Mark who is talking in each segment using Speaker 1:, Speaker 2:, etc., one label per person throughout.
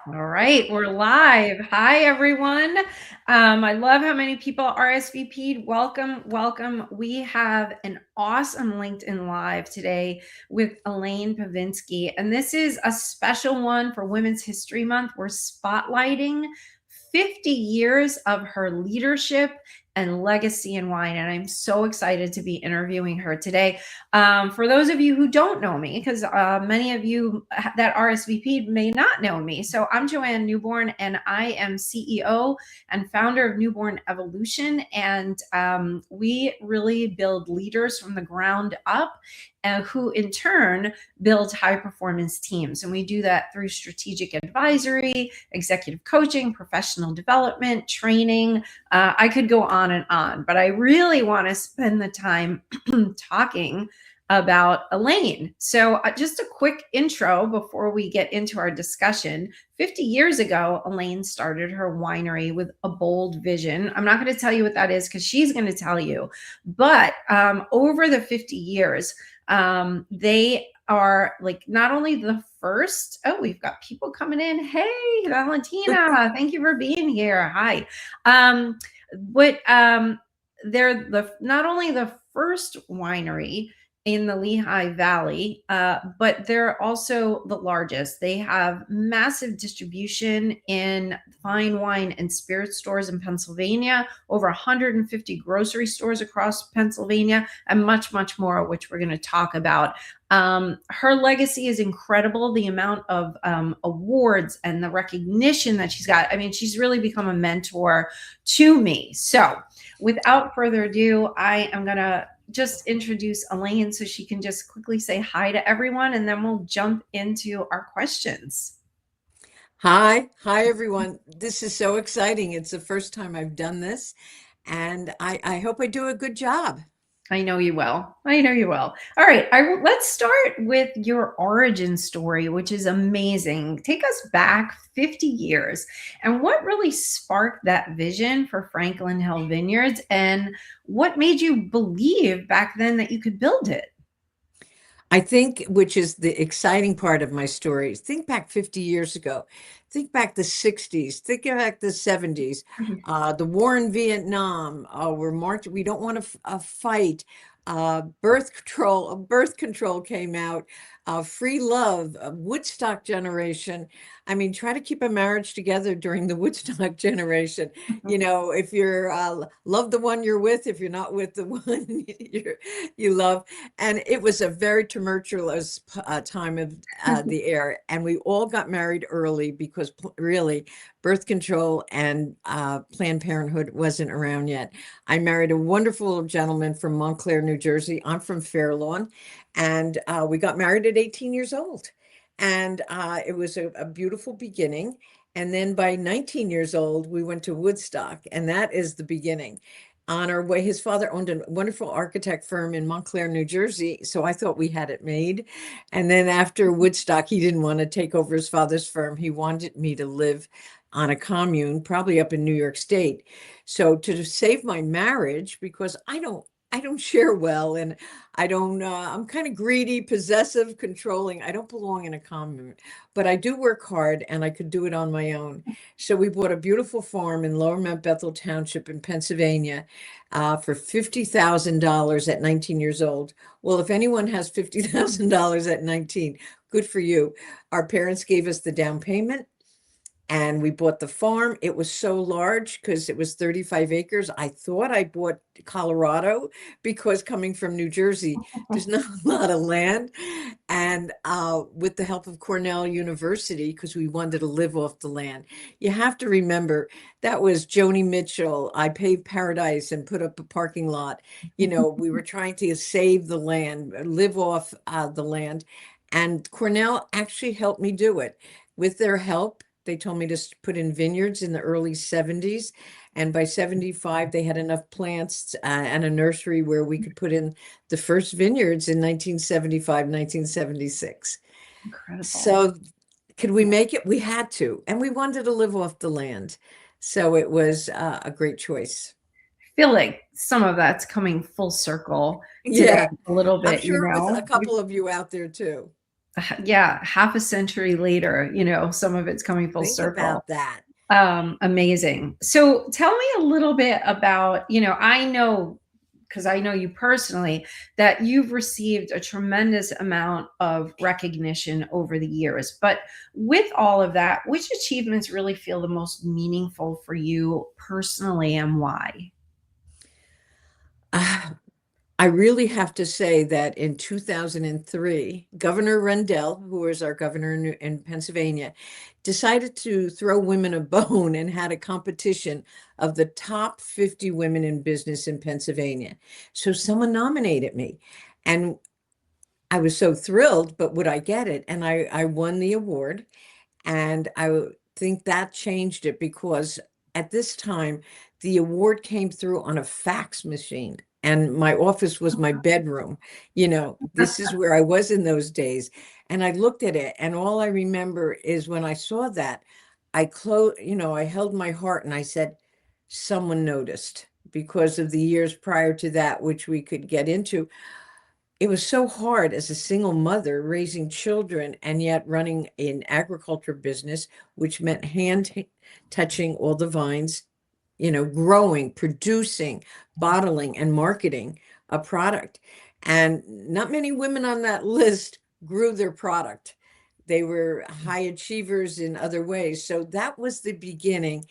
Speaker 1: All right, we're live. Hi, everyone. I love how many people RSVP'd. Welcome, welcome. We have an awesome LinkedIn Live today with Elaine Pivinski, and this is a special one for Women's History Month. We're spotlighting 50 years of her leadership and legacy in wine, and I'm so excited to be interviewing her today. For those of you who don't know me, because many of you that RSVP'd may not know me. So I'm Joanne Newborn, and I am CEO and founder of Newborn Evolution. And we really build leaders from the ground up, who in turn build high performance teams. And we do that through strategic advisory, executive coaching, professional development, training. I could go on, but I really want to spend the time talking about Elaine. So just a quick intro before we get into our discussion. 50 years ago, Elaine started her winery with a bold vision. I'm not going to tell you what that is because she's going to tell you. But over the 50 years, they are like not only the first. Oh, we've got people coming in. Hey, Valentina, thank you for being here. Hi. But they're not only the first winery in the Lehigh Valley, but they're also the largest. They have massive distribution in fine wine and spirit stores in Pennsylvania, over 150 grocery stores across Pennsylvania, and much, much more, which we're going to talk about. Her legacy is incredible. The amount of awards and the recognition that she's got. I mean, she's really become a mentor to me. So without further ado, I am going to just introduce Elaine so she can just quickly say hi to everyone, and then we'll jump into our questions.
Speaker 2: Hi everyone. This is so exciting. It's the first time I've done this, and I hope I do a good job.
Speaker 1: I know you will. I know you will. All right. Let's start with your origin story, which is amazing. Take us back 50 years. And what really sparked that vision for Franklin Hill Vineyards? And what made you believe back then that you could build it?
Speaker 2: I think, which is the exciting part of my story, think back 50 years ago, think back the 60s, think back the 70s, the war in Vietnam, we're marching, we don't want to fight, birth control came out, free love, Woodstock generation. I mean, try to keep a marriage together during the Woodstock generation. You know, if you're love the one you're with, if you're not with the one you love. And it was a very tumultuous time of the era. And we all got married early because really birth control and Planned Parenthood wasn't around yet. I married a wonderful gentleman from Montclair, New Jersey. I'm from Fair Lawn. And we got married at 18 years old. And it was a beautiful beginning. And then by 19 years old, we went to Woodstock. And that is the beginning. On our way, his father owned a wonderful architect firm in Montclair, New Jersey. So I thought we had it made. And then after Woodstock, he didn't want to take over his father's firm. He wanted me to live on a commune, probably up in New York State. So to save my marriage, because I don't share well, and I don't, I'm kind of greedy, possessive, controlling. I don't belong in a commune, but I do work hard and I could do it on my own. So we bought a beautiful farm in Lower Mount Bethel Township in Pennsylvania for $50,000 at 19 years old. Well, if anyone has $50,000 at 19, good for you. Our parents gave us the down payment. And we bought the farm. It was so large because it was 35 acres. I thought I bought Colorado because coming from New Jersey, there's not a lot of land. And with the help of Cornell University, because we wanted to live off the land, you have to remember that was Joni Mitchell. I paved paradise and put up a parking lot. You know, we were trying to save the land, live off the land. And Cornell actually helped me do it. With their help, they told me to put in vineyards in the early 70s. And by 75, they had enough plants and a nursery where we could put in the first vineyards in 1975, 1976.
Speaker 1: Incredible.
Speaker 2: So could we make it? We had to. And we wanted to live off the land. So it was a great choice.
Speaker 1: I feel like some of that's coming full circle today
Speaker 2: Yeah,
Speaker 1: a little
Speaker 2: I'm
Speaker 1: bit,
Speaker 2: sure with a couple of you out there too.
Speaker 1: Yeah, half a century later, some of it's coming full
Speaker 2: Think
Speaker 1: circle.
Speaker 2: about that.
Speaker 1: Amazing. So tell me a little bit about, I know, because I know you personally, that you've received a tremendous amount of recognition over the years. But with all of that, which achievements really feel the most meaningful for you personally, and why?
Speaker 2: Ah, I really have to say that in 2003, Governor Rendell, who was our governor in Pennsylvania, decided to throw women a bone and had a competition of the top 50 women in business in Pennsylvania. So someone nominated me, and I was so thrilled, but would I get it? And I won the award. And think that changed it because at this time, the award came through on a fax machine. And my office was my bedroom. This is where I was in those days. And I looked at it, and all I remember is when I saw that, I held my heart and I said, someone noticed because of the years prior to that, which we could get into. It was so hard as a single mother raising children and yet running an agriculture business, which meant touching all the vines, growing, producing, bottling, and marketing a product. And not many women on that list grew their product. They were high achievers in other ways. So that was the beginning.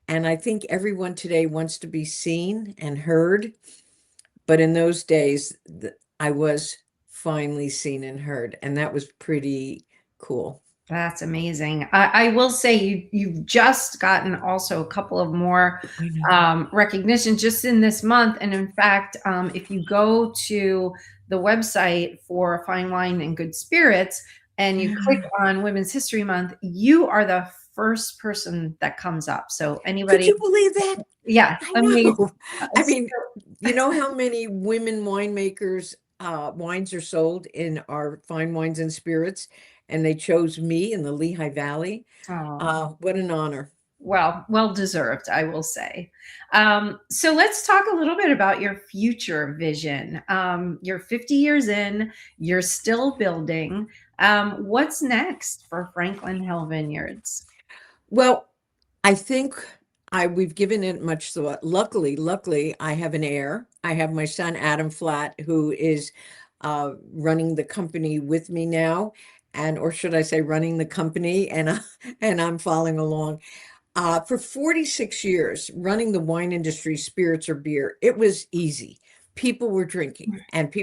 Speaker 2: And I think everyone today wants to be seen and heard. But in those days, I was finally seen and heard, and that was pretty cool.
Speaker 1: That's amazing. I will say you've just gotten also a couple of more
Speaker 2: I know.
Speaker 1: recognition just in this month. And in fact, if you go to the website for Fine Wine and Good Spirits and you click on Women's History Month, you are the first person that comes up. So
Speaker 2: Could
Speaker 1: anybody,
Speaker 2: you believe that?
Speaker 1: yeah,
Speaker 2: I
Speaker 1: amazing.
Speaker 2: know. I
Speaker 1: So
Speaker 2: mean, you know how many women winemakers wines are sold in our fine wines and spirits, and they chose me in the Lehigh Valley.
Speaker 1: oh,
Speaker 2: What an honor.
Speaker 1: well deserved, I will say. So let's talk a little bit about your future vision. You're 50 years in, you're still building. What's next for Franklin Hill Vineyards?
Speaker 2: Well, I think we've given it much thought. Luckily, I have an heir. I have my son Adam Flatt, who is running the company with me now, and or should I say, running the company, and and I'm following along. For 46 years, running the wine industry, spirits or beer, it was easy. People were drinking, and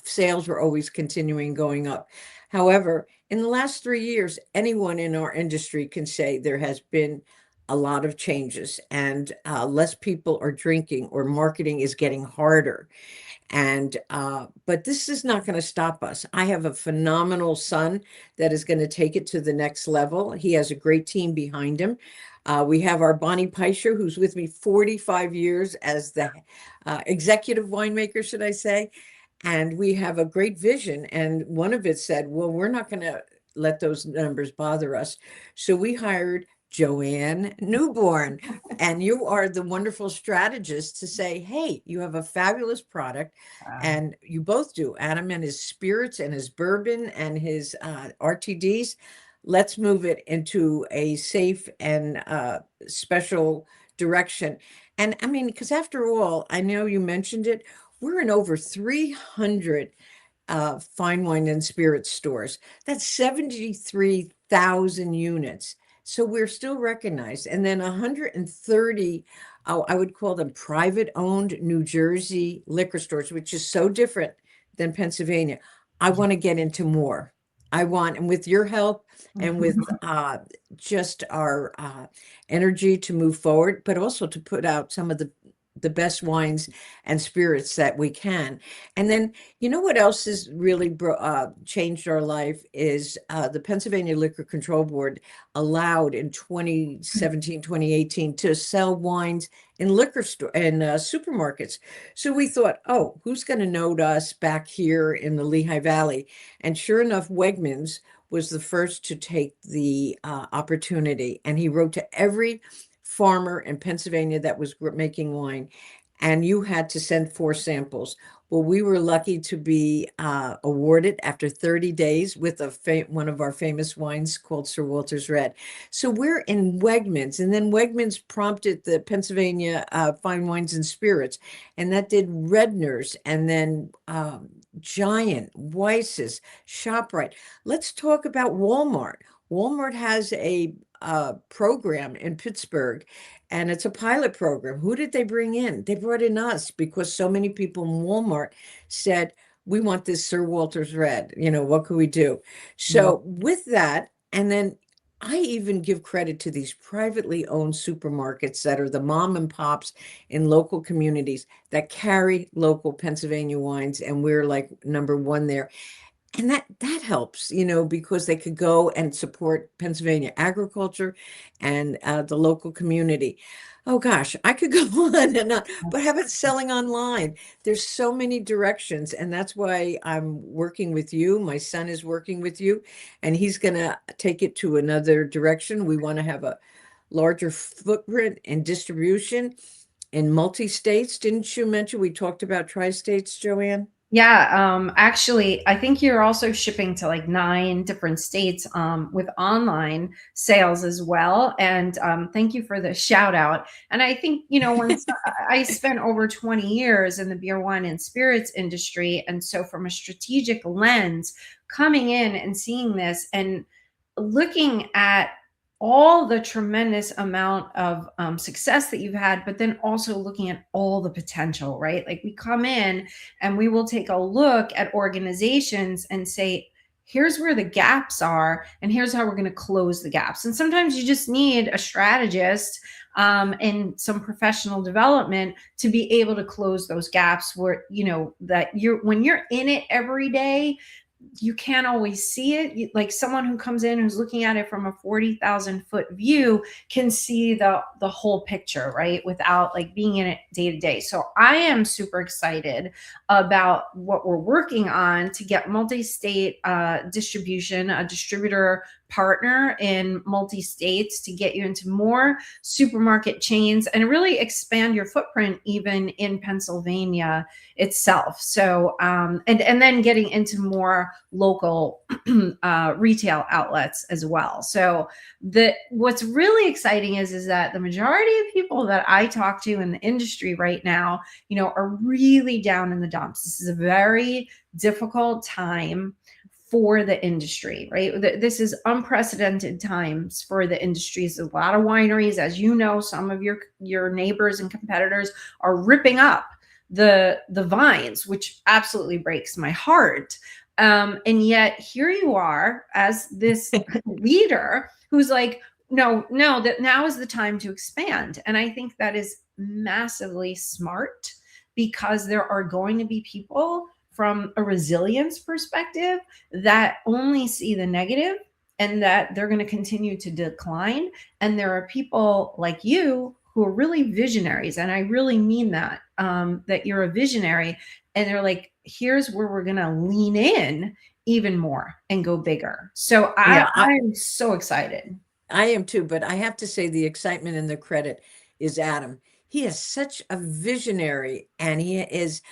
Speaker 2: sales were always continuing going up. However, in the last 3 years, anyone in our industry can say there has been a lot of changes, and less people are drinking, or marketing is getting harder. And but this is not going to stop us. I have a phenomenal son that is going to take it to the next level. He has a great team behind him. We have our Bonnie Peischer, who's with me 45 years as the executive winemaker, should I say. And we have a great vision. And one of it said, well, we're not going to let those numbers bother us. So we hired Joanne Newborn, and you are the wonderful strategist to say, hey, you have a fabulous product. And you both do, Adam and his spirits and his bourbon and his RTDs. Let's move it into a safe and special direction. And I mean, because after all, I know you mentioned it, we're in over 300 fine wine and spirit stores. That's 73,000 units. So we're still recognized. And then 130, I would call them private owned New Jersey liquor stores, which is so different than Pennsylvania. I want to get into more. And with your help and with just our energy to move forward, but also to put out some of the best wines and spirits that we can. And then, you know what else has really changed our life is the Pennsylvania Liquor Control Board allowed in 2017, 2018 to sell wines in liquor store and supermarkets. So we thought, oh, who's going to note us back here in the Lehigh Valley? And sure enough, Wegmans was the first to take the opportunity, and he wrote to every farmer in Pennsylvania that was making wine, and you had to send 4 samples. Well, we were lucky to be awarded after 30 days with one of our famous wines called Sir Walter's Red. So we're in Wegmans, and then Wegmans prompted the Pennsylvania Fine Wines and Spirits, and that did Redner's, and then Giant, Weiss's, ShopRite. Let's talk about Walmart. Walmart has a program in Pittsburgh, and it's a pilot program. Who did they bring in? They brought in us because so many people in Walmart said, we want this Sir Walter's Red. What can we do? So with that, and then I even give credit to these privately owned supermarkets that are the mom and pops in local communities that carry local Pennsylvania wines, and we're like number one there. And that helps, because they could go and support Pennsylvania agriculture and the local community. Oh gosh, I could go on and on, but how about selling online? There's so many directions, and that's why I'm working with you. My son is working with you, and he's going to take it to another direction. We want to have a larger footprint and distribution in multi-states. Didn't you mention we talked about tri-states, Joanne?
Speaker 1: Yeah, actually, I think you're also shipping to like 9 different states with online sales as well. And thank you for the shout out. And I think, once I spent over 20 years in the beer, wine, and spirits industry. And so, from a strategic lens, coming in and seeing this and looking at all the tremendous amount of success that you've had, but then also looking at all the potential, right? Like we come in and we will take a look at organizations and say, here's where the gaps are, and here's how we're going to close the gaps. And sometimes you just need a strategist and some professional development to be able to close those gaps where, that when you're in it every day, you can't always see it. Like someone who comes in who's looking at it from a 40,000 foot view can see the whole picture, right? Without like being in it day to day. So I am super excited about what we're working on to get multi-state distribution, a distributor partner in multi-states to get you into more supermarket chains and really expand your footprint even in Pennsylvania itself. So and then getting into more local retail outlets as well. So what's really exciting is that the majority of people that I talk to in the industry right now, are really down in the dumps. This is a very difficult time for the industry, right? This is unprecedented times for the industries. A lot of wineries, as you know, some of your neighbors and competitors are ripping up the vines, which absolutely breaks my heart. And yet here you are as this leader who's like, no, that now is the time to expand. And I think that is massively smart because there are going to be people from a resilience perspective that only see the negative and that they're going to continue to decline. And there are people like you who are really visionaries. And I really mean that, that you're a visionary. And they're like, here's where we're going to lean in even more and go bigger. So I'm so excited.
Speaker 2: I am too, but I have to say the excitement and the credit is Adam. He is such a visionary, and he is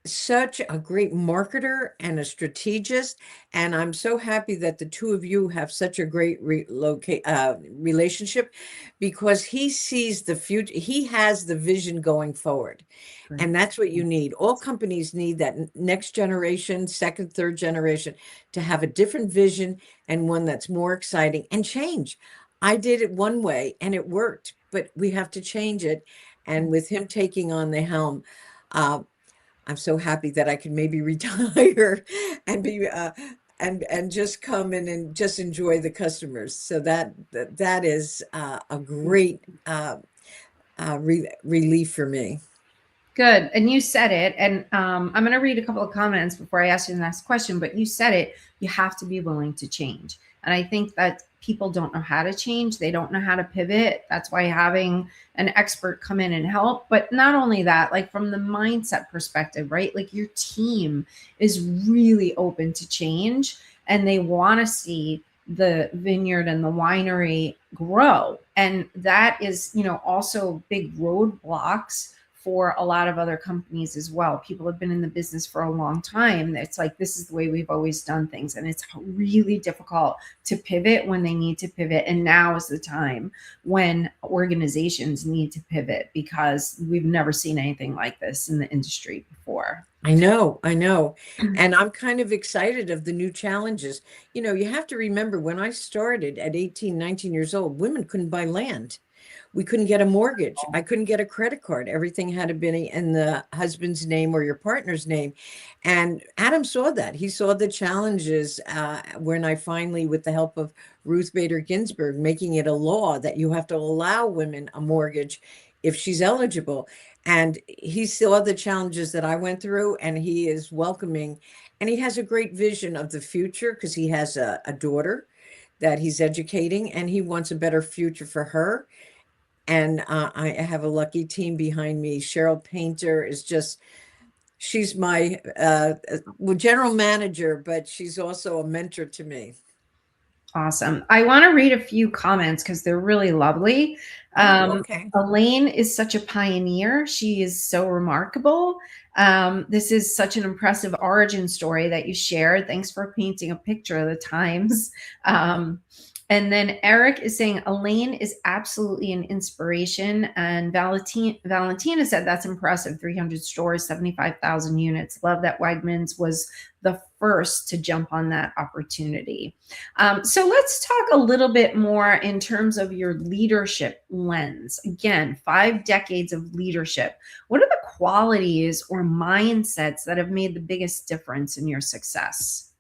Speaker 2: such a great marketer and a strategist. And I'm so happy that the two of you have such a great relationship because he sees the future. He has the vision going forward.
Speaker 1: Great.
Speaker 2: And that's what you need. All companies need that next generation, second, third generation to have a different vision and one that's more exciting and change. I did it one way and it worked, but we have to change it. And with him taking on the helm, I'm so happy that I can maybe retire and be and just come in and just enjoy the customers. So that is a great relief for me.
Speaker 1: Good. And you said it. And I'm going to read a couple of comments before I ask you the next question. But you said it. You have to be willing to change. And I think that people don't know how to change. They don't know how to pivot. That's why having an expert come in and help. But not only that, like from the mindset perspective, right? Like your team is really open to change and they want to see the vineyard and the winery grow. And that is, also big roadblocks for a lot of other companies as well. People have been in the business for a long time. It's like, this is the way we've always done things. And it's really difficult to pivot when they need to pivot. And now is the time when organizations need to pivot, because we've never seen anything like this in the industry before.
Speaker 2: I know, I know. And I'm kind of excited of the new challenges. You have to remember when I started at 18, 19 years old, women couldn't buy land. We couldn't get a mortgage. I couldn't get a credit card. Everything had to be in the husband's name or your partner's name. And Adam saw that. He saw the challenges when I finally, with the help of Ruth Bader Ginsburg, making it a law that you have to allow women a mortgage if she's eligible. And he saw the challenges that I went through, and he is welcoming. And he has a great vision of the future because he has a daughter that he's educating, and he wants a better future for her. And I have a lucky team behind me. Cheryl Painter is just, she's my general manager, but she's also a mentor to me.
Speaker 1: Awesome. I want to read a few comments because they're really lovely.
Speaker 2: Okay.
Speaker 1: Elaine is such a pioneer. She is so remarkable. This is such an impressive origin story that you shared. Thanks for painting a picture of the times. And then Eric is saying Elaine is absolutely an inspiration. And Valentina said that's impressive. 300 stores, 75,000 units. Love that Wegmans was the first to jump on that opportunity. So let's talk a little bit more in terms of your leadership lens. Again, 5 decades of leadership. What are the qualities or mindsets that have made the biggest difference in your success?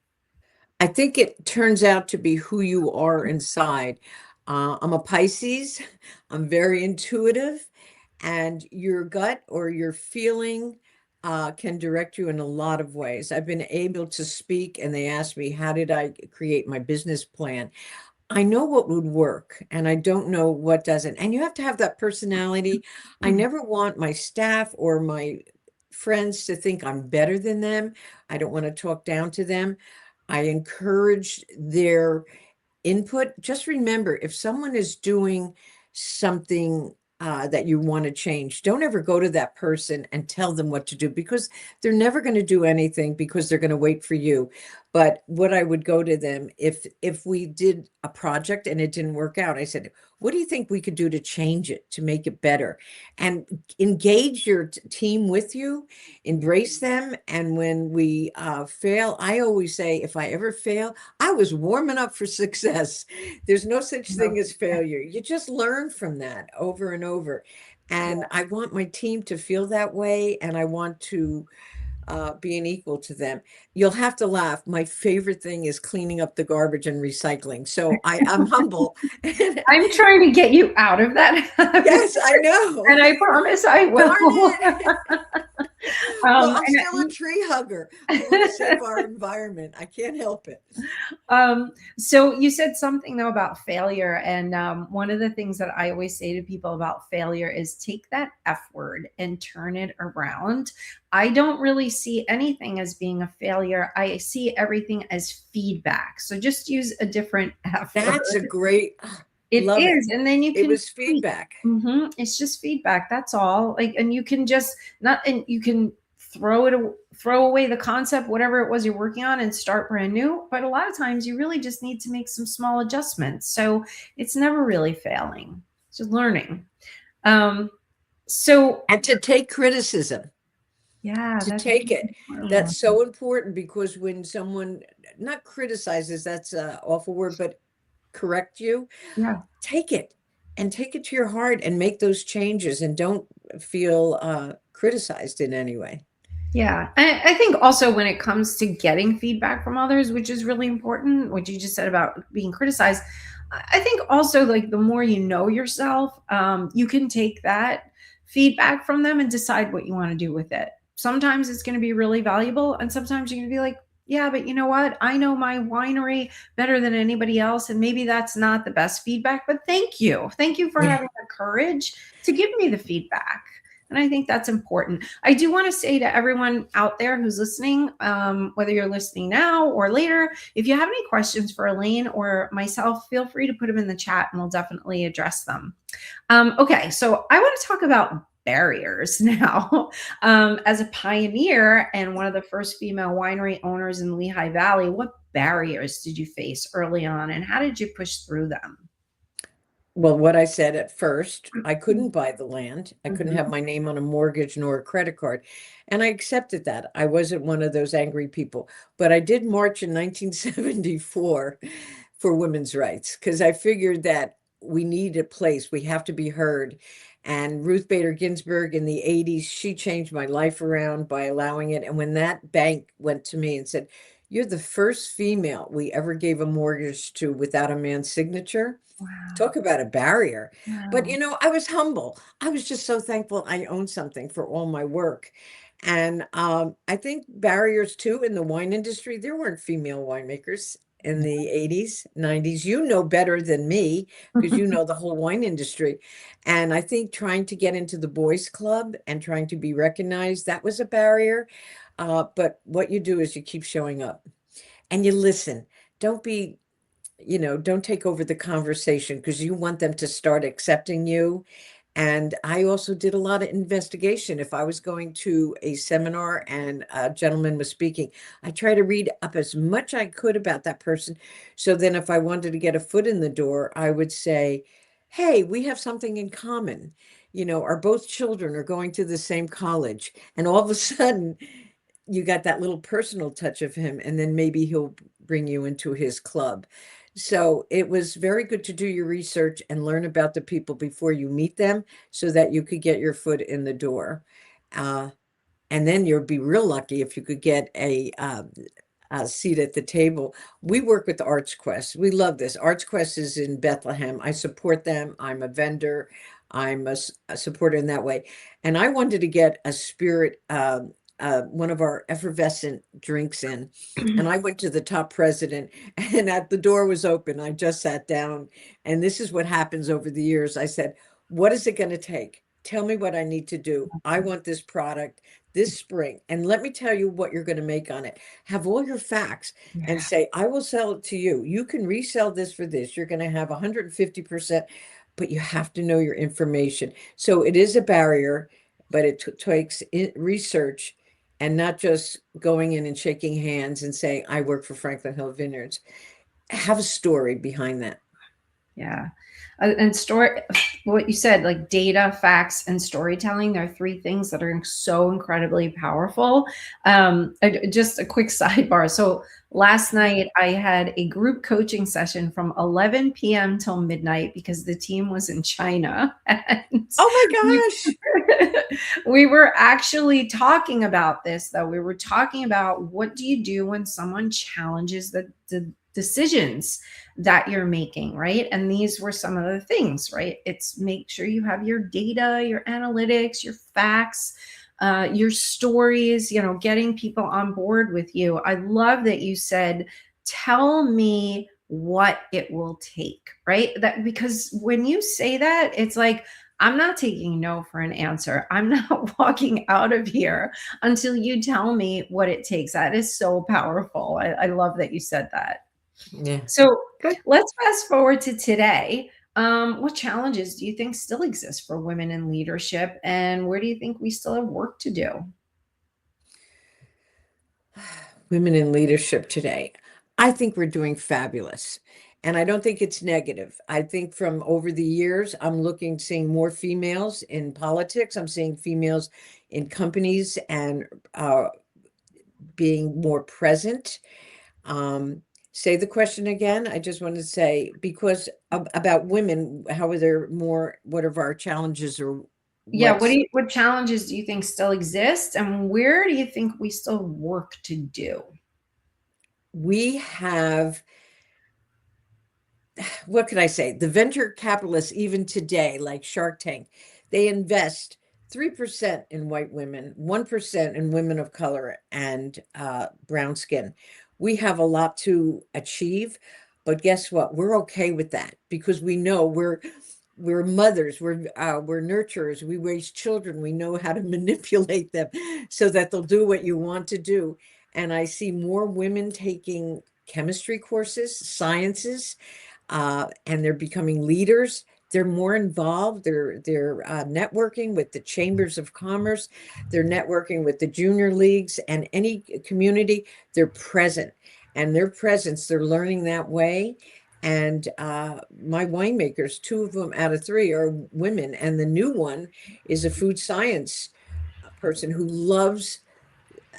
Speaker 2: I think it turns out to be who you are inside. I'm a Pisces. I'm very intuitive, and your gut or your feeling can direct you in a lot of ways. I've been able to speak, and they asked me, how did I create my business plan? I know what would work, and I don't know what doesn't. And you have to have that personality. I never want my staff or my friends to think I'm better than them. I don't want to talk down to them. I encourage their input. Just remember, if someone is doing something that you want to change, don't ever go to that person and tell them what to do, because they're never going to do anything, because they're going to wait for you. But what I would go to them, if we did a project and it didn't work out, I said, what do you think we could do to change it, to make it better? And engage your team with you, embrace them. And when we fail, I always say, if I ever fail, I was warming up for success. There's no such thing as failure. You just learn from that over and over. And I want my team to feel that way, and I want to be an equal to them. You'll have to laugh. My favorite thing is cleaning up the garbage and recycling. So I'm humble.
Speaker 1: I'm trying to get you out of that habit.
Speaker 2: Yes, I know.
Speaker 1: And I promise I will.
Speaker 2: Well, I'm still a tree hugger. I want to save our environment. I can't help it.
Speaker 1: So you said something though about failure. And one of the things that I always say to people about failure is take that F word and turn it around. I don't really see anything as being a failure. I see everything as feedback. So just use a different F word.
Speaker 2: That's a great.
Speaker 1: It is, and then you can.
Speaker 2: It was feedback.
Speaker 1: It's just feedback. That's all. Like, and you can just and you can throw away the concept, whatever it was you're working on, and start brand new. But a lot of times, you really just need to make some small adjustments. So it's never really failing. It's just learning. And
Speaker 2: to take criticism.
Speaker 1: Yeah,
Speaker 2: to take it. That's so important, because when someone not criticizes, that's an awful word, but correct you, take it to your heart and make those changes, and don't feel criticized in any way.
Speaker 1: Yeah. I think also when it comes to getting feedback from others, which is really important, what you just said about being criticized, I think also, like, the more you know yourself, you can take that feedback from them and decide what you want to do with it. Sometimes it's going to be really valuable, and sometimes you're going to be like, yeah, but you know what? I know my winery better than anybody else. And maybe that's not the best feedback, but thank you. Thank you for having the courage to give me the feedback. And I think that's important. I do want to say to everyone out there who's listening, whether you're listening now or later, if you have any questions for Elaine or myself, feel free to put them in the chat and we'll definitely address them. Okay, so I want to talk about barriers now. As a pioneer and one of the first female winery owners in Lehigh Valley, what barriers did you face early on and how did you push through them?
Speaker 2: Well, what I said at first, I couldn't buy the land. I couldn't have
Speaker 1: Mhm.
Speaker 2: my name on a mortgage nor a credit card. And I accepted that. I wasn't one of those angry people. But I did march in 1974 for women's rights because I figured that we need a place. We have to be heard. And Ruth Bader Ginsburg in the 80s, she changed my life around by allowing it. And when that bank went to me and said, "You're the first female we ever gave a mortgage to without a man's signature."
Speaker 1: Wow.
Speaker 2: Talk about a barrier. But,
Speaker 1: Wow.
Speaker 2: I was humble. I was just so thankful I owned something for all my work. And I think barriers too in the wine industry, there weren't female winemakers in the 80s, 90s. You know better than me because you know the whole wine industry. And I think trying to get into the boys' club and trying to be recognized, that was a barrier. But what you do is you keep showing up and you listen. Don't be don't take over the conversation because you want them to start accepting you. And I also did a lot of investigation. If I was going to a seminar and a gentleman was speaking, I try to read up as much I could about that person. So then if I wanted to get a foot in the door, I would say, "Hey, we have something in common. Our both children are going to the same college." And all of a sudden, you got that little personal touch of him, and then maybe he'll bring you into his club. So it was very good to do your research and learn about the people before you meet them so that you could get your foot in the door. Uh, and then you'll be real lucky if you could get a seat at the table. We work with ArtsQuest. We love this. ArtsQuest is in Bethlehem. I support them. I'm a vendor. I'm a supporter in that way. And I wanted to get a spirit, one of our effervescent drinks in. And I went to the top president, and at the door was open. I just sat down. And this is what happens over the years. I said, "What is it going to take? Tell me what I need to do. I want this product this spring. And let me tell you what you're going to make on it. Have all your facts and
Speaker 1: Yeah.
Speaker 2: say, I will sell it to you. You can resell this for this. You're going to have 150%, but you have to know your information." So it is a barrier, but it takes research and not just going in and shaking hands and saying, "I work for Franklin Hill Vineyards." Have a story behind that.
Speaker 1: Yeah. And story, what you said, like data, facts, and storytelling, they're three things that are so incredibly powerful. Just a quick sidebar. So last night I had a group coaching session from 11 p.m. till midnight because the team was in China. And
Speaker 2: Oh
Speaker 1: we,
Speaker 2: my gosh.
Speaker 1: we were actually talking about this, though. We were talking about what do you do when someone challenges the decisions that you're making, right? And these were some of the things, right? It's make sure you have your data, your analytics, your facts, your stories, getting people on board with you. I love that you said, tell me what it will take, right? That because when you say that, it's like, I'm not taking no for an answer. I'm not walking out of here until you tell me what it takes. That is so powerful. I love that you said that.
Speaker 2: Yeah.
Speaker 1: So
Speaker 2: Good.
Speaker 1: let's fast forward to today. What challenges do you think still exist for women in leadership, and where do you think we still have work to do?
Speaker 2: Women in leadership today. I think we're doing fabulous. And I don't think it's negative. I think from over the years, I'm seeing more females in politics. I'm seeing females in companies and being more present. Um, Say the question again. I just want to say, because about women, how are there more, what are our challenges or
Speaker 1: Yeah,
Speaker 2: what's
Speaker 1: what challenges do you think still exist, and where do you think we still have work to do?
Speaker 2: we have what can I say? The venture capitalists, even today, like Shark Tank, they invest 3% in white women, 1% in women of color and brown skin. We have a lot to achieve, but guess what? We're okay with that because we know we're mothers, we're nurturers, we raise children, we know how to manipulate them so that they'll do what you want to do. And I see more women taking chemistry courses, sciences, and they're becoming leaders. they're more involved. They're networking with the chambers of commerce. They're networking with the junior leagues and any community. They're present, and their presence, they're learning that way. And my winemakers, two of them out of three are women, and the new one is a food science person who loves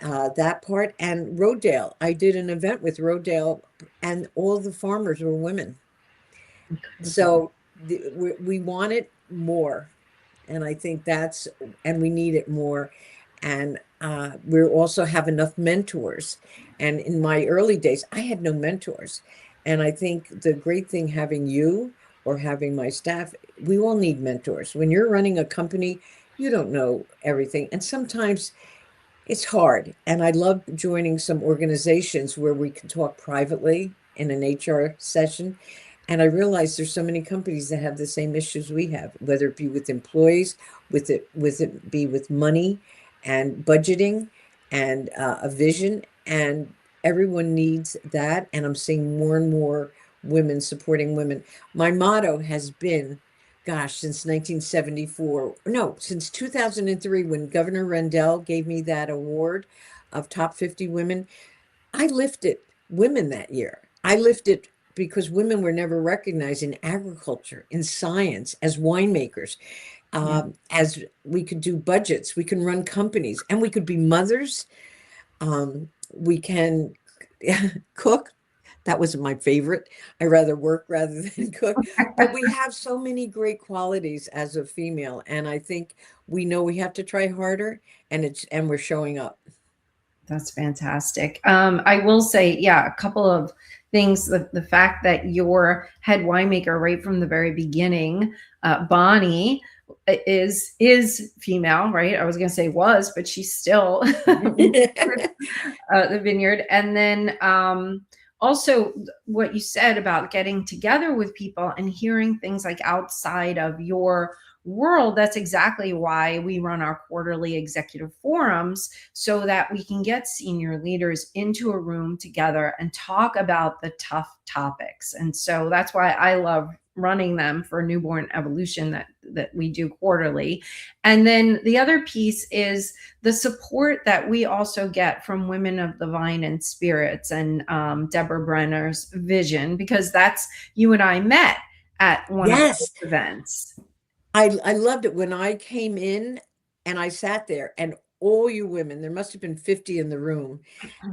Speaker 2: that part. And Rodale, I did an event with Rodale, and all the farmers were women.
Speaker 1: Incredible.
Speaker 2: So we want it more. And I think that's, and we need it more. And we also have enough mentors. And in my early days, I had no mentors. And I think the great thing having you or having my staff, we all need mentors. When you're running a company, you don't know everything. And sometimes it's hard. And I love joining some organizations where we can talk privately in an HR session. And I realize there's so many companies that have the same issues we have, whether it be with employees, with it be with money and budgeting and a vision. And everyone needs that. And I'm seeing more and more women supporting women. My motto has been, gosh, since 1974, no, since 2003, when Governor Rendell gave me that award of top 50 women, I lifted women that year. I lifted because women were never recognized in agriculture, in science, as winemakers,
Speaker 1: Yeah.
Speaker 2: as we could do budgets, we can run companies, and we could be mothers. We can cook. That wasn't my favorite. I rather work rather than cook. But we have so many great qualities as a female, and I think we know we have to try harder, and we're showing up.
Speaker 1: That's fantastic. I will say, yeah, a couple of things. The fact that your head winemaker right from the very beginning, Bonnie, is female, right? I was going to say was, but she's still the vineyard. And then also what you said about getting together with people and hearing things like outside of your world. That's exactly why we run our quarterly executive forums, so that we can get senior leaders into a room together and talk about the tough topics. And so that's why I love running them for Newborn Evolution, that we do quarterly. And then the other piece is the support that we also get from Women of the Vine and Spirits, and Deborah Brenner's vision, because that's, you and I met at one of those
Speaker 2: Yes,
Speaker 1: events.
Speaker 2: I loved it when I came in and I sat there, and all you women, there must have been 50 in the room.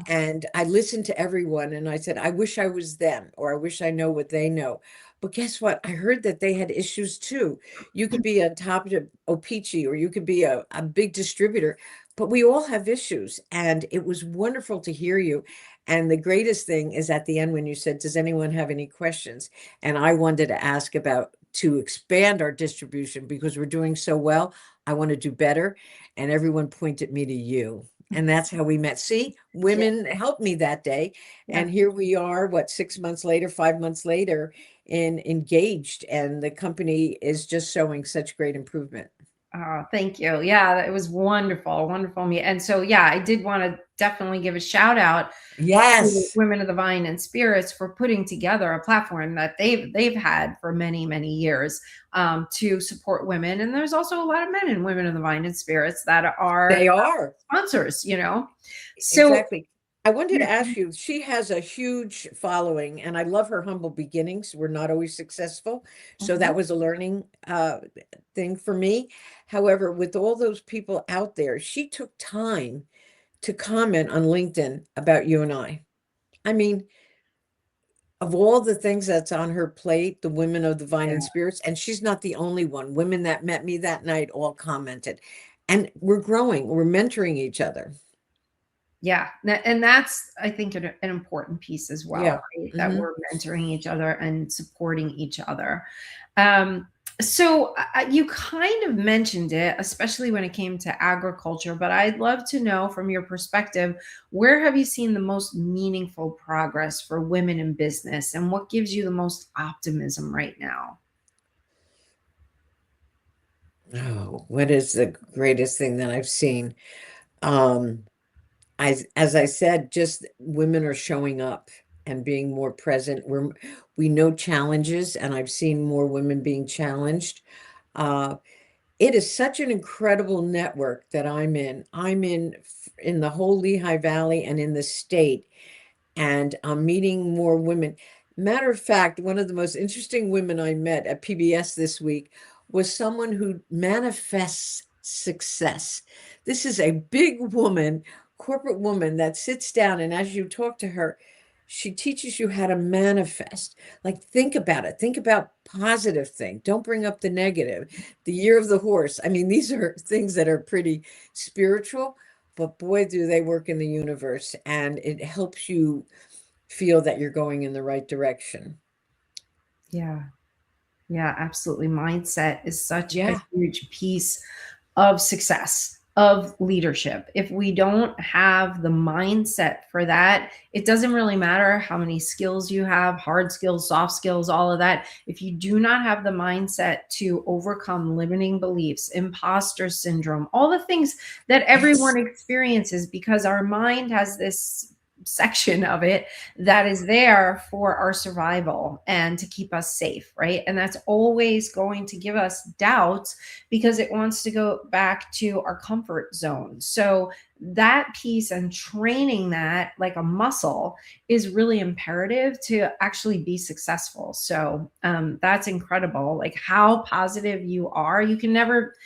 Speaker 2: And I listened to everyone and I said, I wish I was them, or I wish I know what they know. But guess what? I heard that they had issues too. You could be on top of Opeachy, or you could be a big distributor, but we all have issues. And it was wonderful to hear you. And the greatest thing is at the end when you said, does anyone have any questions? And I wanted to ask about to expand our distribution because we're doing so well. I want to do better. And everyone pointed me to you. And that's how we met. See,
Speaker 1: Yeah,
Speaker 2: women helped me that day.
Speaker 1: yeah.
Speaker 2: And here we are, what, 6 months later, 5 months later, in engaged. And the company is just showing such great improvement.
Speaker 1: Oh, thank you. Yeah, it was wonderful, wonderful meet. And so, yeah, I did want to definitely give a shout out to
Speaker 2: Yes,
Speaker 1: Women of the Vine and Spirits for putting together a platform that they've had for many, many years, to support women. And there's also a lot of men in Women of the Vine and Spirits that are
Speaker 2: they are.
Speaker 1: sponsors, you know. So
Speaker 2: Exactly. I wanted to ask you, she has a huge following, and I love her humble beginnings. We're not always successful. So
Speaker 1: mhm.
Speaker 2: that was a learning thing for me. However, with all those people out there, she took time to comment on LinkedIn about you and I. I mean, of all the things that's on her plate, the women of the Vine
Speaker 1: Yeah.
Speaker 2: and Spirits, and she's not the only one. Women that met me that night all commented. And we're growing, we're mentoring each other.
Speaker 1: Yeah, and that's, I think, an important piece as well,
Speaker 2: Yeah.
Speaker 1: right? That
Speaker 2: Hmm.
Speaker 1: we're mentoring each other and supporting each other. Um, so you kind of mentioned it, especially when it came to agriculture, but I'd love to know from your perspective, where have you seen the most meaningful progress for women in business, and what gives you the most optimism right now?
Speaker 2: Oh, what is the greatest thing that I've seen? Um, as I said, just women are showing up. and being more present. We know challenges, and I've seen more women being challenged. Uh, it is such an incredible network that I'm in. I'm in the whole Lehigh Valley and in the state, and I'm meeting more women. Matter of fact, one of the most interesting women I met at PBS this week was someone who manifests success. This is a big woman, corporate woman that sits down, and as you talk to her, she teaches you how to manifest. Like, think about it. Think about positive thing. Don't bring up the negative. The year of the horse. I mean, these are things that are pretty spiritual, but boy, do they work in the universe, and it helps you feel that you're going in the right direction.
Speaker 1: Yeah. Yeah, absolutely. Mindset is such a
Speaker 2: Yeah.
Speaker 1: huge piece of success, of leadership. If we don't have the mindset for that, it doesn't really matter how many skills you have, hard skills, soft skills, all of that. If you do not have the mindset to overcome limiting beliefs, imposter syndrome, all the things that everyone
Speaker 2: Yes.
Speaker 1: experiences, because our mind has this section of it that is there for our survival and to keep us safe, right? And that's always going to give us doubts because it wants to go back to our comfort zone. So that piece and training that like a muscle is really imperative to actually be successful. So that's incredible. Like how positive you are. You can never,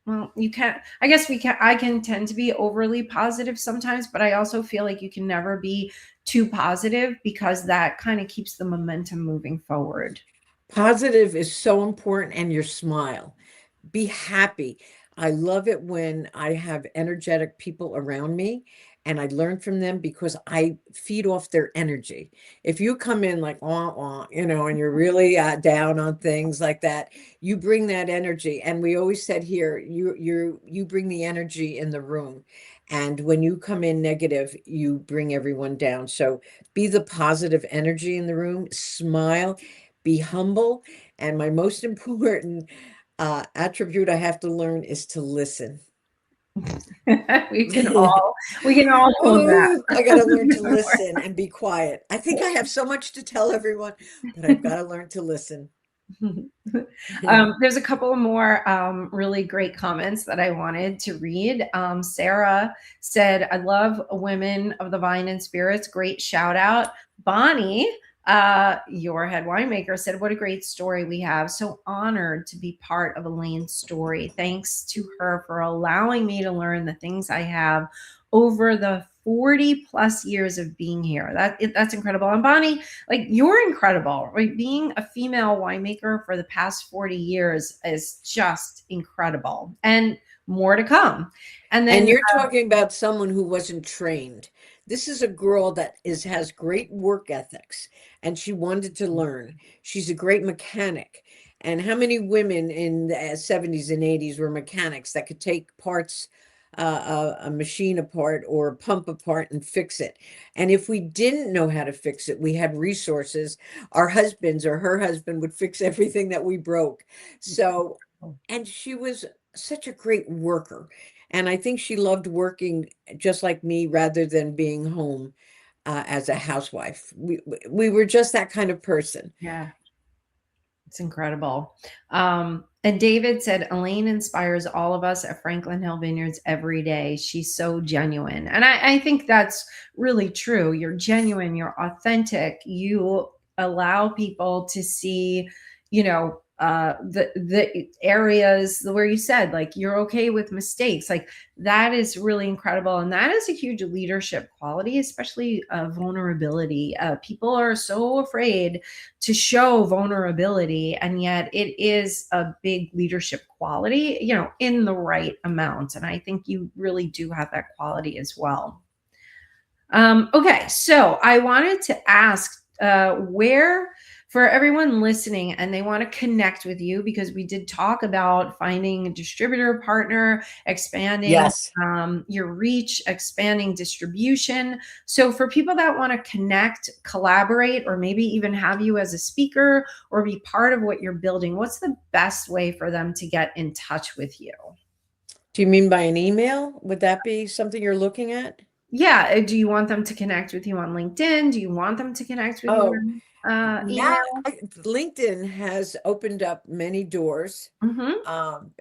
Speaker 1: well, you can't, I guess we can, I can tend to be overly positive sometimes, but I also feel like you can never be too positive because that kind of keeps the momentum moving forward.
Speaker 2: Positive is so important, and your smile. Be happy. I love it when I have energetic people around me and I learn from them because I feed off their energy. If you come in like, wah, wah, and you're really down on things like that, you bring that energy. And we always said here, you bring the energy in the room. And when you come in negative, you bring everyone down. So be the positive energy in the room, smile, be humble. And my most important attribute I have to learn is to listen.
Speaker 1: we can all we can all own
Speaker 2: Oh, I got to learn to
Speaker 1: that.
Speaker 2: listen and be quiet. I think I have so much to tell everyone, but I've got to learn to listen.
Speaker 1: There's a couple more really great comments that I wanted to read. Sarah said, I love Women of the Vine and Spirits. Great shout out. Bonnie, your head winemaker, said, what a great story we have. So honored to be part of Elaine's story. Thanks to her for allowing me to learn the things I have over the 40 plus years of being here. That's incredible. And Bonnie, like you're incredible, right? Being a female winemaker for the past 40 years is just incredible and more to come. And
Speaker 2: And
Speaker 1: then
Speaker 2: you're talking about someone who wasn't trained. This is a girl that has great work ethics, and she wanted to learn. She's a great mechanic. And how many women in the 70s and 80s were mechanics that could take parts, a machine apart or a pump apart and fix it? And if we didn't know how to fix it, we had resources. Our husbands or her husband would fix everything that we broke. So, and she was such a great worker. And I think she loved working just like me rather than being home as a housewife. We were just that kind of person.
Speaker 1: yeah, it's incredible. And David said, Elaine inspires all of us at Franklin Hill Vineyards every day. She's so genuine. And I think that's really true. You're genuine, you're authentic, you allow people to see, the areas where you said like you're okay with mistakes. Like that is really incredible. And that is a huge leadership quality, especially vulnerability. People are so afraid to show vulnerability, and yet it is a big leadership quality, in the right amount. And I think you really do have that quality as well. Okay, so I wanted to ask where, for everyone listening and they want to connect with you, because we did talk about finding a distributor partner, expanding
Speaker 2: Yes.
Speaker 1: your reach, expanding distribution. So for people that want to connect, collaborate, or maybe even have you as a speaker or be part of what you're building, what's the best way for them to get in touch with you?
Speaker 2: Do you mean by an email? Would that be something you're looking at?
Speaker 1: Yeah. Do you want them to connect with you on LinkedIn? Do you want them to connect with you
Speaker 2: Oh,
Speaker 1: on
Speaker 2: now
Speaker 1: email?
Speaker 2: LinkedIn has opened up many doors
Speaker 1: Mm-hmm.
Speaker 2: um,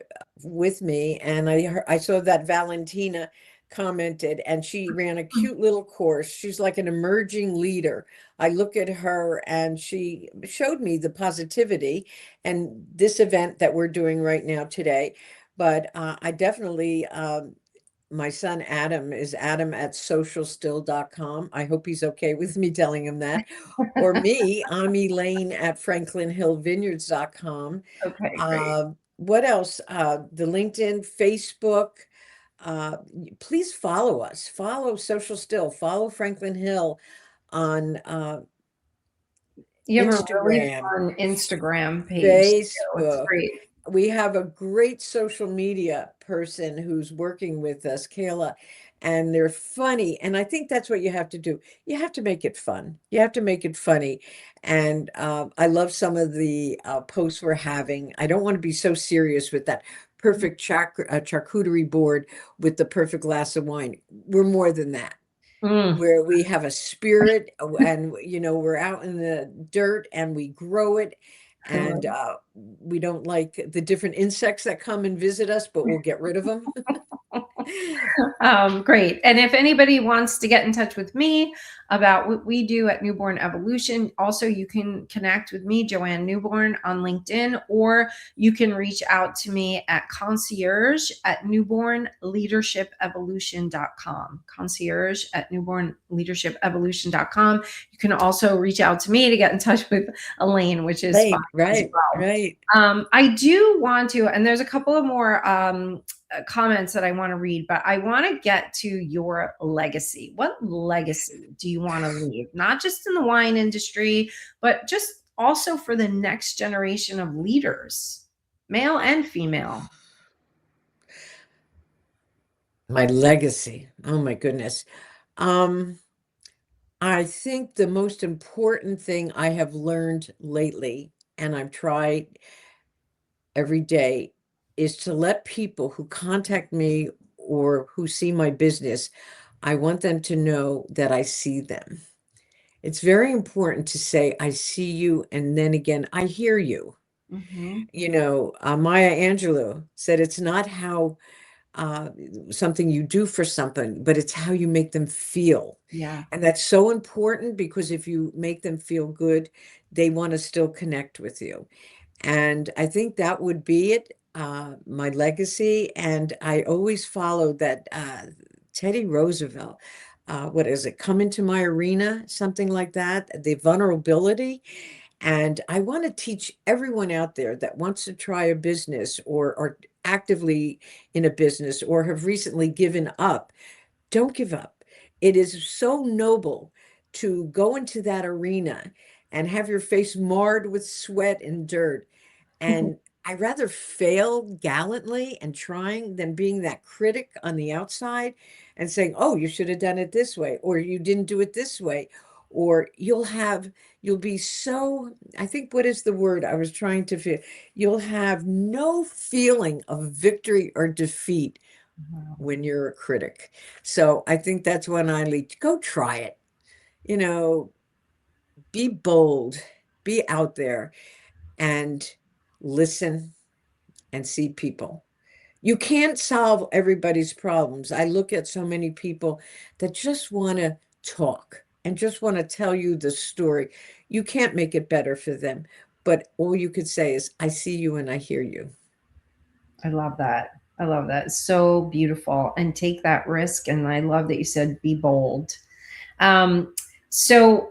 Speaker 2: with me, and I saw that Valentina commented, and she ran a cute little course. She's like an emerging leader. I look at her, and she showed me the positivity and this event that we're doing right now today. But I definitely my son Adam is Adam at socialstill.com. I hope he's okay with me telling him that. Or me, I'm Elaine at franklinhillvineyards.com.
Speaker 1: Okay, great.
Speaker 2: What else? The LinkedIn, Facebook. Please follow us. Follow Social Still. Follow Franklin Hill on
Speaker 1: You have a really
Speaker 2: Instagram,
Speaker 1: fun Instagram page too. It's
Speaker 2: Facebook.
Speaker 1: great.
Speaker 2: We have a great social media person who's working with us, Kayla, and they're funny. And I think that's what you have to do. You have to make it fun. You have to make it funny. And I love some of the posts we're having. I don't want to be so serious with that perfect charcuterie board with the perfect glass of wine. We're more than that,
Speaker 1: Mm.
Speaker 2: where we have a spirit, and we're out in the dirt and we grow it,
Speaker 1: I love
Speaker 2: and we don't like the different insects that come and visit us, but we'll get rid of them.
Speaker 1: Great. And if anybody wants to get in touch with me about what we do at Newborn Evolution, also you can connect with me, Joanne Newborn, on LinkedIn, or you can reach out to me at concierge at newbornleadershipevolution.com. Concierge at newbornleadershipevolution.com. You can also reach out to me to get in touch with Elaine, which is fine
Speaker 2: Right,
Speaker 1: as
Speaker 2: right,
Speaker 1: well.
Speaker 2: right.
Speaker 1: I do want to, and there's a couple of more comments that I want to read, but I want to get to your legacy. What legacy do you want to leave? Not just in the wine industry, but just also for the next generation of leaders, male and female.
Speaker 2: My legacy. Oh my goodness. Um, I think the most important thing I have learned lately, and I've tried every day, is to let people who contact me or who see my business, I want them to know that I see them. It's very important to say, I see you, and then again, I hear you.
Speaker 1: Mm-hmm.
Speaker 2: Maya Angelou said it's not how uh, something you do for something, but it's how you make them feel.
Speaker 1: Yeah.
Speaker 2: And that's so important, because if you make them feel good, they want to still connect with you. And I think that would be it, my legacy. And I always followed that Teddy Roosevelt. What is it? Come into my arena, something like that. The vulnerability. And I want to teach everyone out there that wants to try a business, or actively in a business, or have recently given up. Don't give up. It is so noble to go into that arena and have your face marred with sweat and dirt. And I'd rather fail gallantly and trying than being that critic on the outside and saying, oh, you should have done it this way, or you didn't do it this way. Or you'll be so, I think, what is the word I was trying to feel? You'll have no feeling of victory or defeat
Speaker 1: Wow.
Speaker 2: when you're a critic. So I think that's when I lead. Go try it. You know, be bold, be out there, and listen and see people. You can't solve everybody's problems. I look at so many people that just want to talk and just want to tell you the story. You can't make it better for them. But all you could say is, I see you and I hear you.
Speaker 1: I love that. I love that. So beautiful. And take that risk. And I love that you said be bold. Um, so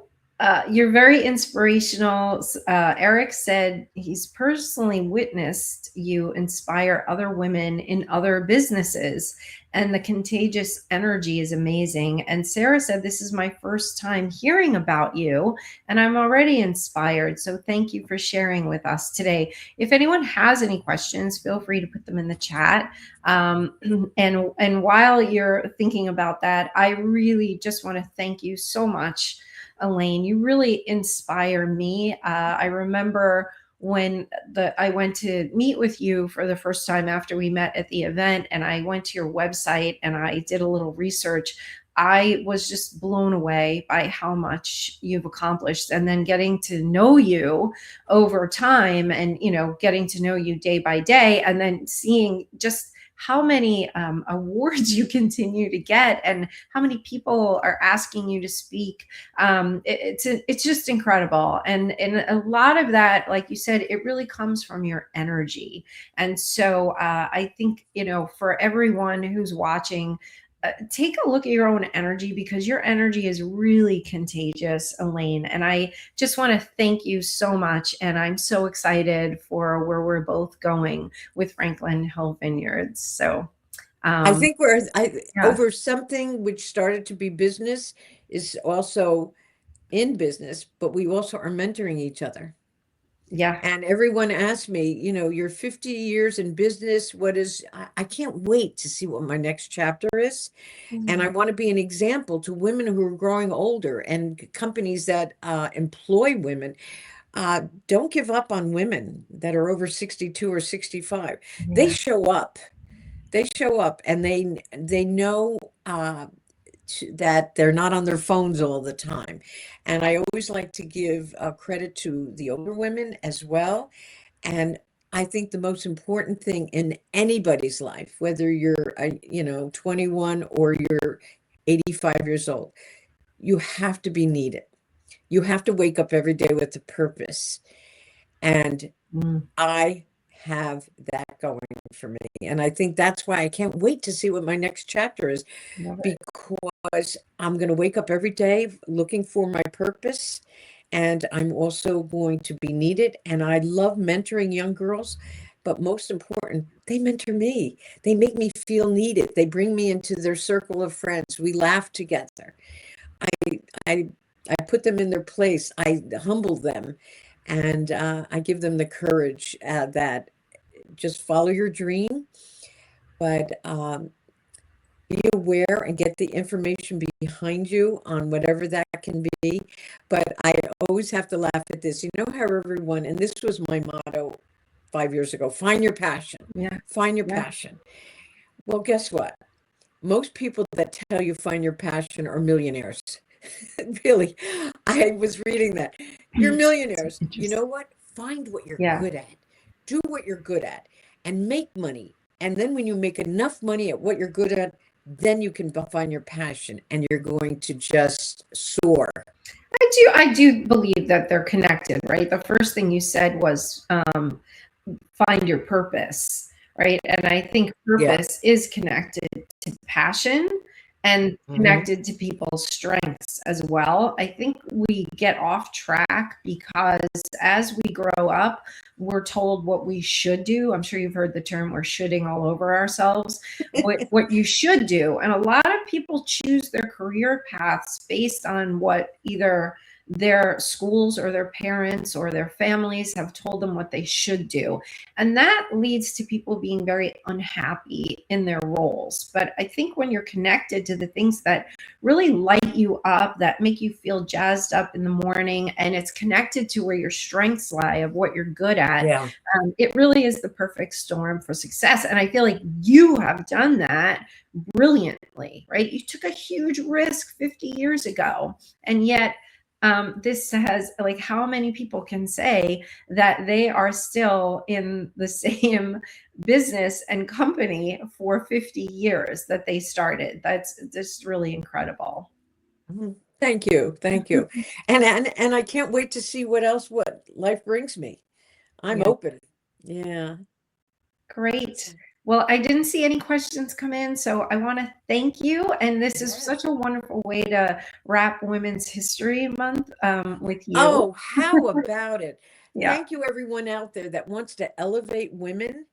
Speaker 1: you're very inspirational. Eric said he's personally witnessed you inspire other women in other businesses, and the contagious energy is amazing. And Sarah said, this is my first time hearing about you, and I'm already inspired. So thank you for sharing with us today. If anyone has any questions, feel free to put them in the chat. And while you're thinking about that, I really just want to thank you so much, Elaine. You really inspire me. I remember when I went to meet with you for the first time after we met at the event, and I went to your website and I did a little research. I was just blown away by how much you've accomplished, and then getting to know you over time, and getting to know you day by day, and then seeing just how many awards you continue to get, and how many people are asking you to speak. It's just incredible, and a lot of that, like you said, it really comes from your energy. And so I think, for everyone who's watching, take a look at your own energy, because your energy is really contagious, Elaine. And I just want to thank you so much. And I'm so excited for where we're both going with Franklin Hill Vineyards. So,
Speaker 2: I think
Speaker 1: yeah,
Speaker 2: over something which started to be business is also in business, but we also are mentoring each other.
Speaker 1: yeah.
Speaker 2: And everyone asked me, you're 50 years in business. I can't wait to see what my next chapter is. And I
Speaker 1: Mm,
Speaker 2: want to be an example to women who are growing older and companies that employ women. Don't give up on women that are over 62 or 65. They
Speaker 1: yeah.
Speaker 2: show up. They show up and they know that they're not on their phones all the time. And I always like to give credit to the older women as well. And I think the most important thing in anybody's life, whether you're 21 or you're 85 years old, you have to be needed. You have to wake up every day with a purpose. And
Speaker 1: Mm,
Speaker 2: I have that going for me. And I think that's why I can't wait to see what my next chapter is,
Speaker 1: love it.
Speaker 2: because I'm going to wake up every day looking for my purpose. And I'm also going to be needed. And I love mentoring young girls. But most important, they mentor me. They make me feel needed. They bring me into their circle of friends. We laugh together. I I put them in their place. I humble them, and I give them the courage that just follow your dream, but be aware and get the information behind you on whatever that can be. But I always have to laugh at this. You know how everyone, and this was my motto 5 years ago, find your passion.
Speaker 1: Yeah.
Speaker 2: Find your
Speaker 1: Yeah.
Speaker 2: passion. Well, guess what? Most people that tell you find your passion are millionaires. Really, I was reading that. You're millionaires. You
Speaker 1: Interesting.
Speaker 2: know what? Find what you're
Speaker 1: Yeah.
Speaker 2: good at. Do what you're good at and make money. And then when you make enough money at what you're good at, then you can find your passion and you're going to just soar.
Speaker 1: I do believe that they're connected, right? The first thing you said was find your purpose, right? And I think
Speaker 2: Yeah.
Speaker 1: purpose is connected to passion and
Speaker 2: Hmm.
Speaker 1: connected to people's strengths as well. I think we get off track because as we grow up, we're told what we should do. I'm sure you've heard the term, we're shoulding all over ourselves. What you should do. And a lot of people choose their career paths based on what either their schools or their parents or their families have told them what they should do. And that leads to people being very unhappy in their roles. But I think when you're connected to the things that really light you up, that make you feel jazzed up in the morning, and it's connected to where your strengths lie of what you're good at,
Speaker 2: Yeah.
Speaker 1: it really is the perfect storm for success. And I feel like you have done that brilliantly, right? You took a huge risk 50 years ago, and yet this has, like, how many people can say that they are still in the same business and company for 50 years that they started? That's just really incredible.
Speaker 2: Mhm. Thank you. Thank you. And I can't wait to see what life brings me. I'm
Speaker 1: Yeah,
Speaker 2: open. Yeah.
Speaker 1: great. Well, I didn't see any questions come in, so I want to thank you. And this is
Speaker 2: Yeah.
Speaker 1: such a wonderful way to wrap Women's History Month with you.
Speaker 2: Oh, how about it?
Speaker 1: Yeah.
Speaker 2: Thank you, everyone out there that wants to elevate women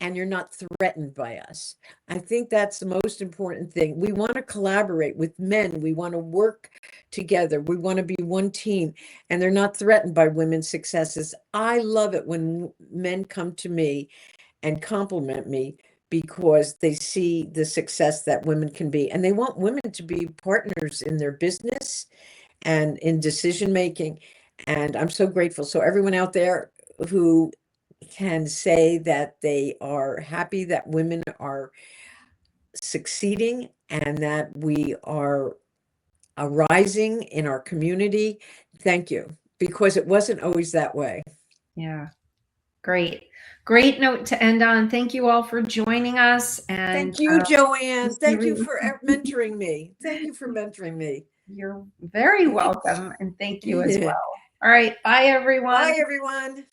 Speaker 2: and you're not threatened by us. I think that's the most important thing. We want to collaborate with men. We want to work together. We want to be one team, and they're not threatened by women's successes. I love it when men come to me and compliment me because they see the success that women can be, and they want women to be partners in their business and in decision making. And I'm so grateful. So everyone out there who can say that they are happy that women are succeeding and that we are rising in our community. Thank you, because it wasn't always that way.
Speaker 1: Yeah. Great. Great note to end on. Thank you all for joining us. And
Speaker 2: Thank you, Joanne.
Speaker 1: we'll see
Speaker 2: Thank you
Speaker 1: you.
Speaker 2: for mentoring me. Thank you for mentoring me.
Speaker 1: You're very welcome. And thank you as
Speaker 2: Yeah.
Speaker 1: well. All right. Bye, everyone.
Speaker 2: Bye, everyone.